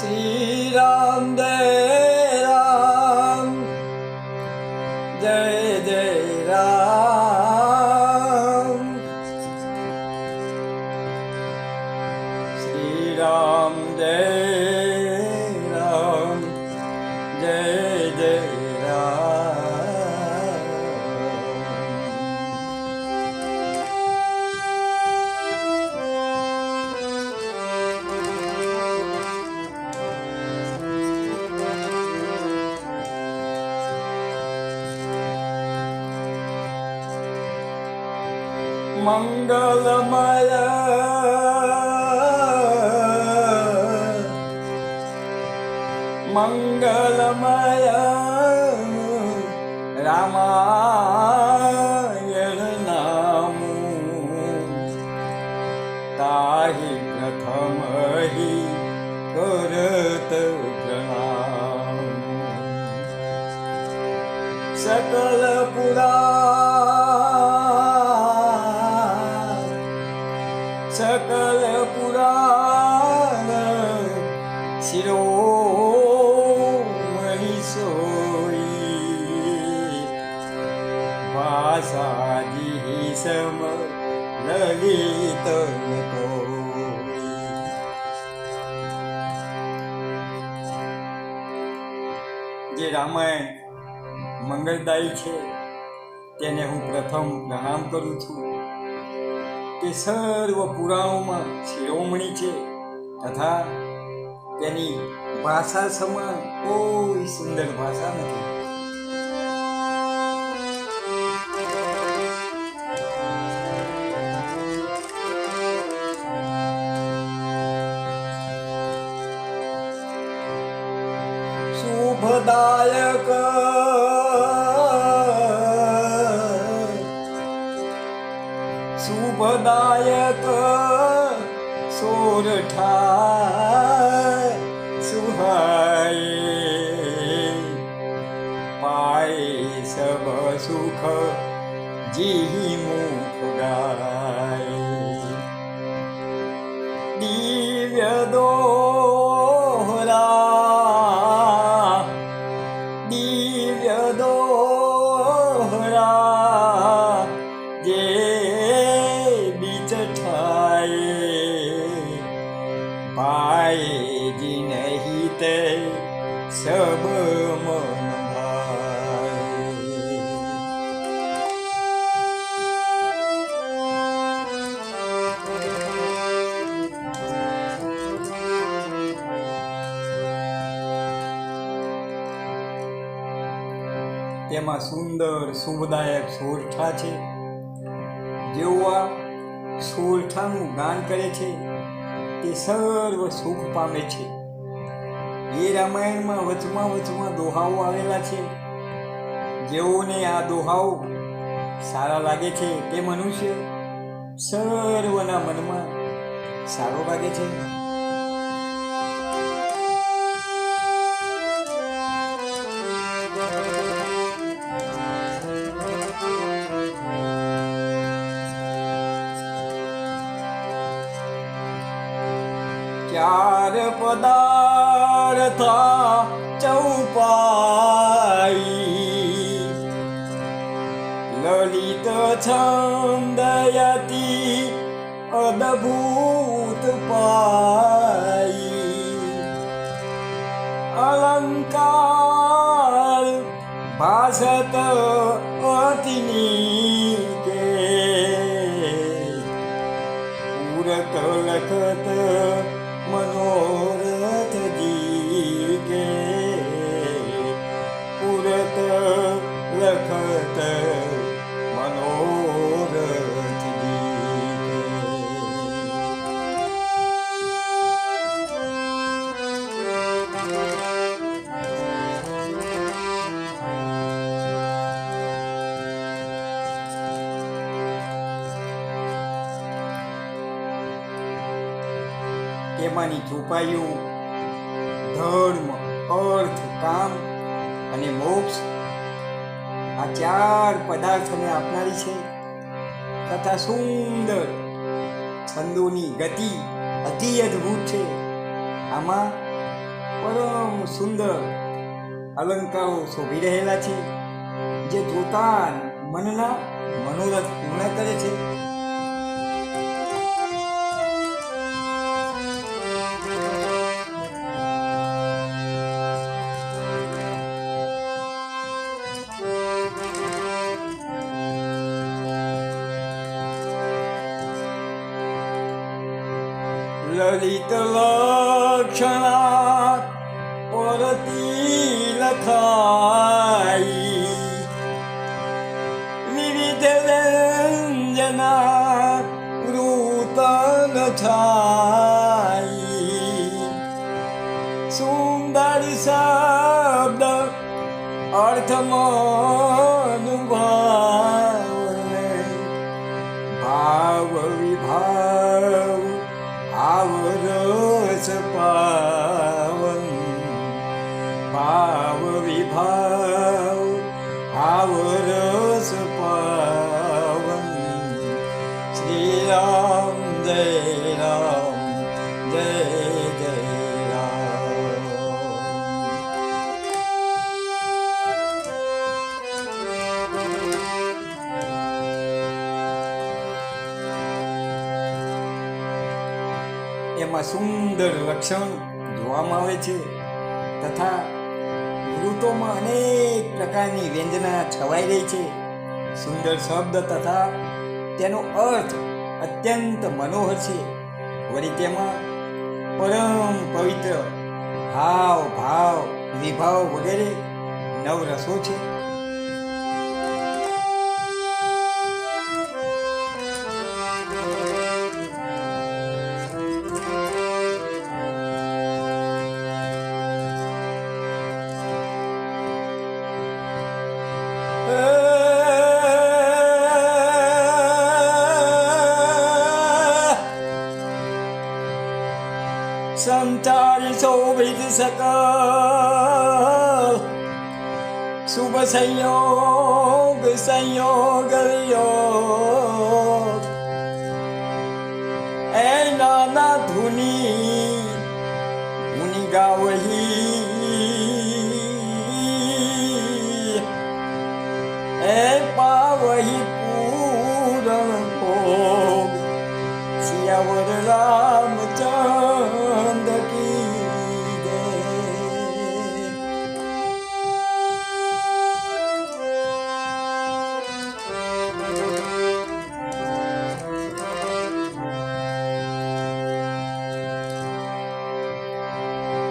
श्री राम जय राम, जय जय राम। श्री राम जय राम, जय जय राम। मंगलमय मंगलमय रामायण नामु, ताहि प्रथम ही करत प्रणाम। सकल पुराण शिरोमणि सोई, भाषाजी सम ललित कोई। जे रामायण મંગળદાયી છે તેને હું પ્રથમ પ્રણામ કરું છું। તે સર્વ પુરાણોમાં શિરોમણી છે તથા તેની ભાષા સમાન કોઈ સુંદર ભાષા નથી। શુભદાયક શુભદાયક સોરઠા સુહાય, પાય સબ સુખ જી મુખ ગાય। દિવ્ય દોહરા જે पाए जी नहीं ते सब मन भाए। તેમાં સુંદર શુભદાયક સોરઠા છે। જેઓ આ સોરઠાનું ગાન કરે છે તે સર્વ સુખ પામે છે। એ રામાયણમાં વચમાં દોહાઓ આવેલા છે। જેઓને આ દોહાઓ સારા લાગે છે તે મનુષ્ય સર્વના મનમાં સારો લાગે છે। चार पदार्था चौपाई, ललित छंदयति अद्भुत पाई। अलंकार भाषत अतिनीके, पूरत लखत मनोरथ जी के, पूरत लखत मनोरथ जी તેમાંની ચોપાઈઓ ધર્મ, અર્થ, કામ અને મોક્ષ આ ચાર પદાર્થોને આપનારી છે તથા સુંદર છંદોની ગતિ અતિ અદ્ભુત છે। આમાં પરમ સુંદર અલંકારો શોભી રહેલા છે, જે જોતા મનના મનોરથ પૂર્ણ કરે છે. લલિત લક્ષણા પરતી લખાઈ, વિવિધ વ્યંજના કૃતન છાઈ, સુંદર શબ્દ અર્થમાં ભાવ વિભાવ આવરસ પાવન, ભાવ વિભાવ આવરસ પાવન. શ્રી રામ જય રામ જય જય રામ. એમાં સુંદર લક્ષણ જોવામાં આવે છે, તથા ઋતુમાં અનેક પ્રકારની વ્યંજના છવાઈ રહી છે. સુંદર શબ્દ તથા તેનો અર્થ અત્યંત મનોહર છે. વળી તેમાં પરમ પવિત્ર હાવ ભાવ વિભાવ વગેરે નવરસો છે. સંચારી શોભિત સકલ શુભ સંયોગ સંયોગ વિયોગ, એ નાના ધુની મુનિ ગાવહી, એ પાવહી પૂરણ ભોગ, સિયાવર રામચંદ્ર કી જય.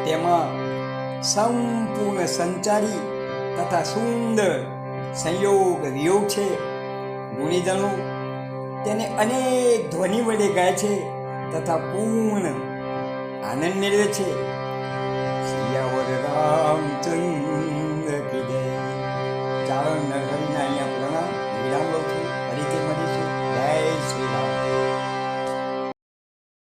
તેમાં સંપૂર્ણ સંચારી તથા સુંદર સંયોગ વિયોગ છે. ગુણીજનો તેને અનેક ધ્વનિ વડે ગાય છે તથા પૂર્ણ આનંદ મેળવે છે. સિયાવર રામચંદ્ર